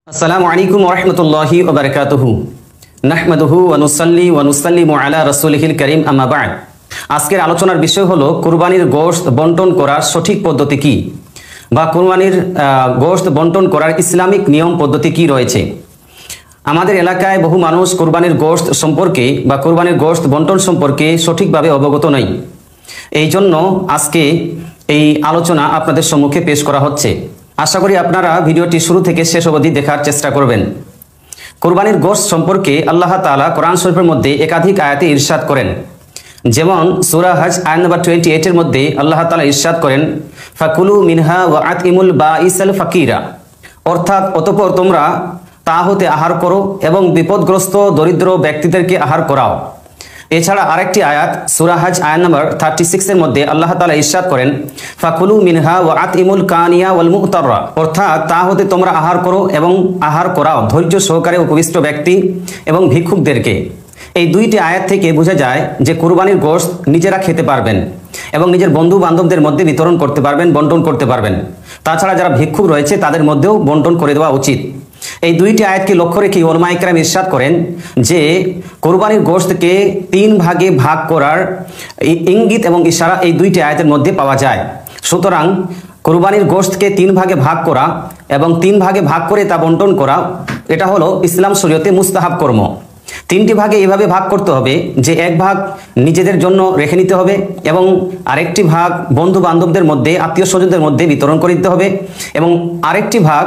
আসসালামু আলাইকুম ওয়া রাহমাতুল্লাহি ওয়া বারাকাতুহু নাহমাদুহু ওয়া নুসাল্লি ওয়া নুসাল্লিমু আলা রাসূলিহিল কারীম আম্মা বা'দ। আজকের আলোচনার বিষয় হলো কুরবানির গোশত বণ্টন করার সঠিক পদ্ধতি কি, বা কুরবানির গোশত বণ্টন করার ইসলামিক নিয়ম পদ্ধতি কি রয়েছে। আমাদের এলাকায় বহু মানুষ কুরবানির গোশত সম্পর্কে বা কুরবানির গোশত বণ্টন সম্পর্কে সঠিকভাবে অবগত নয়। এই জন্য আজকে এই আলোচনা আপনাদের সম্মুখে পেশ করা হচ্ছে। আশা করি আপনারা ভিডিওটি শুরু থেকে শেষ অবধি দেখার চেষ্টা করবেন। কুরবানির গোশত সম্পর্কে আল্লাহ তাআলা কোরআন শরীফের মধ্যে একাধিক আয়াতে ইরশাদ করেন। যেমন সূরা হজ আয়াত নম্বর 28 এর মধ্যে আল্লাহ তাআলা ইরশাদ করেন, ফাকুলু মিনহা ওয়া আতইমুল বাঈসাল ফাকিরা, অর্থাৎ অতঃপর তোমরা তা হতে আহার করো এবং বিপদগ্রস্ত দরিদ্র ব্যক্তিদেরকে আহার করাও। এছাড়া আরেকটি আয়াত সূরা হজ আয়াত নম্বর 36 এর মধ্যে আল্লাহ তাআলা ইরশাদ করেন, ফাকুলু মিনহা ওয়া আতইমুল কানিয়া ওয়াল মুতাররা, অর্থাৎ তা হতে তোমরা আহার করো এবং আহার করাও ধৈর্য সহকারে উপবিষ্ট ব্যক্তি এবং ভিক্ষুকদেরকে। এই দুইটি আয়াত থেকে বোঝা যায় যে কুরবানির গোশত নিজেরা খেতে পারবেন এবং নিজের বন্ধু বান্ধবদের মধ্যে বিতরণ করতে পারবেন, বণ্টন করতে পারবেন। তাছাড়া যারা ভিক্ষুক রয়েছে তাদের মধ্যেও বণ্টন করে দেওয়া উচিত। এই দুইটি আয়াতকে লক্ষ্য রেখে উলামায়ে কেরাম ইরশাদ করেন যে কুরবানির গোশতকে 3 ভাগে ভাগ করার ইঙ্গিত এবং ইশারা এই দুইটি আয়াতের মধ্যে পাওয়া যায়। সুতরাং কুরবানির গোশতকে 3 ভাগে ভাগ করা এবং 3 ভাগে ভাগ করে তা বণ্টন করা, এটা হলো ইসলাম শরীয়তে মুস্তাহাব কর্ম। 3টি ভাগে এইভাবে ভাগ করতে হবে যে এক ভাগ নিজেদের জন্য রেখে নিতে হবে এবং আরেকটি ভাগ বন্ধু বান্ধবদের মধ্যে, আত্মীয় স্বজনদের মধ্যে বিতরণ করে দিতে হবে এবং আরেকটি ভাগ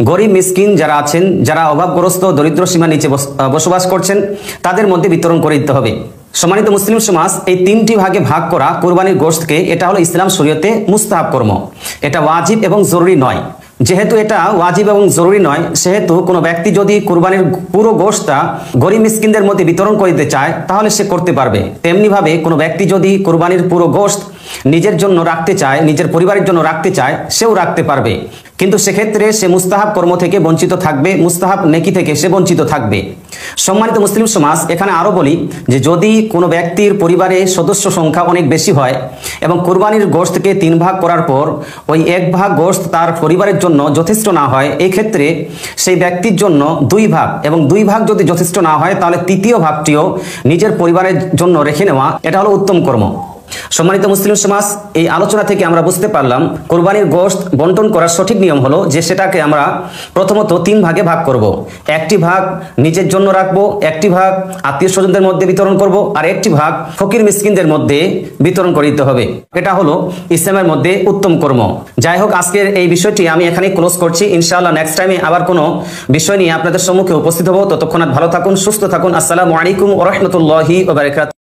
গরিব মিসকিন যারা আছেন, যারা অভাবগ্রস্ত দরিদ্র সীমার নিচে বসবাস করছেন তাদের মধ্যে বিতরণ করে দিতে হবে। সম্মানিত মুসলিম সমাজ, এই 3টি ভাগে ভাগ করা কুরবানির গোশতকে, এটা হলো ইসলাম শরীয়তে মুস্তাহাব কর্ম। এটা ওয়াজিব এবং জরুরি নয়। যেহেতু এটা ওয়াজিব এবং জরুরি নয়, সেহেতু কোনো ব্যক্তি যদি কুরবানির পুরো গোশতটা গরিব মিসকিনদের মধ্যে বিতরণ করে দিতে চায় তাহলে সে করতে পারবে। তেমনিভাবে কোনো ব্যক্তি যদি কুরবানির পুরো গোশত নিজের জন্য রাখতে চায়, নিজের পরিবারের জন্য রাখতে চায়, সেও রাখতে পারবে। কিন্তু সেক্ষেত্রে সে মুস্তাহাব কর্ম থেকে বঞ্চিত থাকবে, মুস্তাহাব নেকি থেকে সে বঞ্চিত থাকবে। সম্মানিত মুসলিম সমাজ, এখানে আরও বলি যে যদি কোনো ব্যক্তির পরিবারে সদস্য সংখ্যা অনেক বেশি হয় এবং কুরবানির গোশতকে 3 ভাগ করার পর ওই 1 ভাগ গোশত তার পরিবারের জন্য যথেষ্ট না হয়, এই ক্ষেত্রে সেই ব্যক্তির জন্য 2 ভাগ, এবং 2 ভাগ যদি যথেষ্ট না হয় তাহলে 3য় ভাগটিও নিজের পরিবারের জন্য রেখে নেওয়া, এটা হলো উত্তম কর্ম। সম্মানিত মুসলিম সমাজ, এই আলোচনা থেকে আমরা বুঝতে পারলাম কুরবানির গোশত বণ্টন করার সঠিক নিয়ম হলো যে সেটাকে আমরা প্রথমত 3 ভাগে ভাগ করব। একটি ভাগ নিজের জন্য রাখবো, একটি ভাগ আত্মীয় স্বজনদের মধ্যে বিতরণ করব, আর একটি ভাগ ফকির মিসকিনদের মধ্যে বিতরণ করে দিতে হবে। এটা হলো ইসলামের মধ্যে উত্তম কর্ম। যাই হোক, আজকের এই বিষয়টি আমি এখানে ক্লোজ করছি। ইনশাআল্লাহ নেক্সট টাইমে আবার কোনো বিষয় নিয়ে আপনাদের সম্মুখে উপস্থিত হব। ততক্ষণ ভালো থাকুন, সুস্থ থাকুন। আসসালামু আলাইকুম ওয়া রাহমাতুল্লাহি ওয়া বারাকাতুহু।